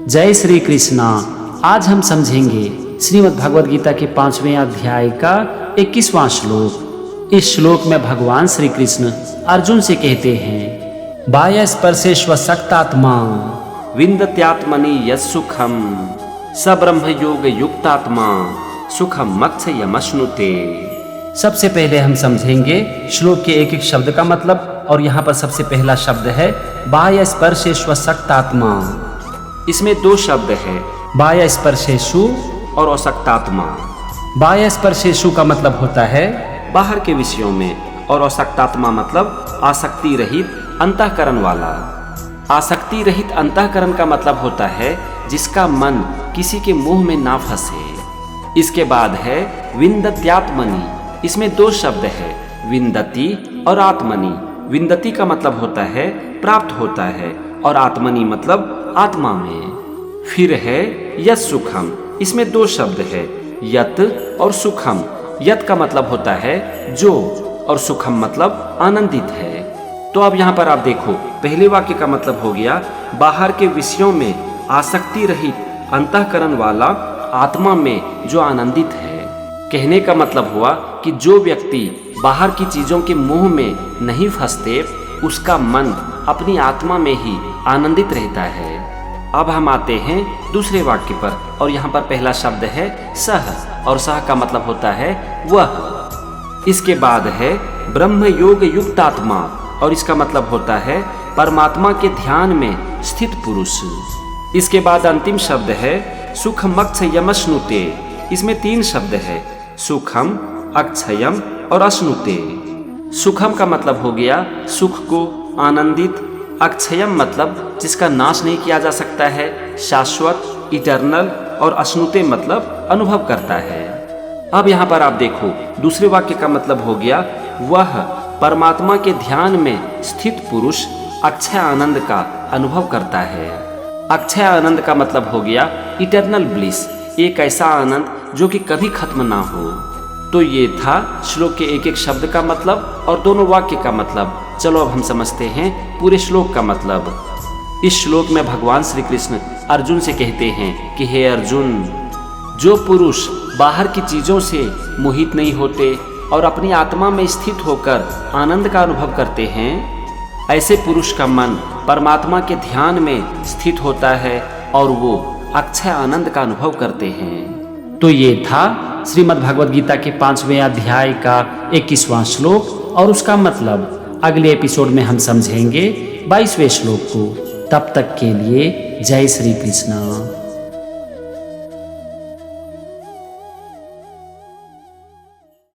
जय श्री कृष्णा। आज हम समझेंगे श्रीमद् भगवद गीता के 5वें अध्याय का 21वां श्लोक। इस श्लोक में भगवान श्री कृष्ण अर्जुन से कहते हैं, बाह्य स्पर्शेश्व सक्तात्मा विन्दत्यात्मनि यत्सुखम स ब्रह्म योग युक्तात्मा सुखम मत्स्यमश्नुते। सबसे पहले हम समझेंगे श्लोक के एक एक शब्द का मतलब, और यहाँ पर सबसे पहला शब्द है बाह्य स्पर्शेश्व सक्तात्मा। इसमें दो शब्द है, बाह्य स्पर्शेषु और असक्तात्मा। बाह्य स्पर्शेषु का मतलब होता है बाहर के विषयों में, और असक्तात्मा मतलब आसक्ति रहित अंतःकरण वाला। आसक्ति रहित अंतःकरण का मतलब होता है जिसका मन किसी के मुंह में ना फंसे। इसके बाद है विन्दत्यात्मनि। इसमें दो शब्द है, विन्दति और आत्मनि। विन्दति का मतलब होता है प्राप्त होता है, और आत्मनि मतलब आत्मा में। फिर है यत सुखम। इसमें दो शब्द है, यत और सुखम। यत का मतलब होता है जो, और सुखम मतलब आनंदित है। तो अब यहाँ पर आप देखो, पहले वाक्य का मतलब हो गया बाहर के विषयों में आसक्ति रहित अंतःकरण वाला आत्मा में जो आनंदित है। कहने का मतलब हुआ कि जो व्यक्ति बाहर की चीजों के मुंह में नहीं फंसते, उसका मन अपनी आत्मा में ही आनंदित रहता है। अब हम आते हैं दूसरे वाक्य पर, और यहाँ पर पहला शब्द है सह, और सह का मतलब होता है वह। इसके बाद है ब्रह्म योग युक्त आत्मा, और इसका मतलब होता है परमात्मा के ध्यान में स्थित पुरुष। इसके बाद अंतिम शब्द है सुखम अक्षयम अश्नुते। इसमें तीन शब्द है, सुखम, अक्षयम और अश्नुते। सुखम का मतलब हो गया सुख को, आनंदित। अक्षयम मतलब जिसका नाश नहीं किया जा सकता है, शाश्वत, इटर्नल। और अश्नुते मतलब अनुभव करता है। अब यहाँ पर आप देखो, दूसरे वाक्य का मतलब हो गया वह परमात्मा के ध्यान में स्थित पुरुष अक्षय आनंद का अनुभव करता है। अक्षय आनंद का मतलब हो गया इटर्नल ब्लिस, एक ऐसा आनंद जो कि कभी खत्म ना हो। तो ये था श्लोक के एक एक शब्द का मतलब और दोनों वाक्य का मतलब। चलो अब हम समझते हैं पूरे श्लोक का मतलब। इस श्लोक में भगवान श्री कृष्ण अर्जुन से कहते हैं कि हे अर्जुन, जो पुरुष बाहर की चीजों से मोहित नहीं होते और अपनी आत्मा में स्थित होकर आनंद का अनुभव करते हैं, ऐसे पुरुष का मन परमात्मा के ध्यान में स्थित होता है और वो अक्षय आनंद का अनुभव करते हैं। तो ये था श्रीमद् भगवद गीता के 5वें अध्याय का 21वां श्लोक और उसका मतलब। अगले एपिसोड में हम समझेंगे 22वें श्लोक को। तब तक के लिए जय श्री कृष्ण।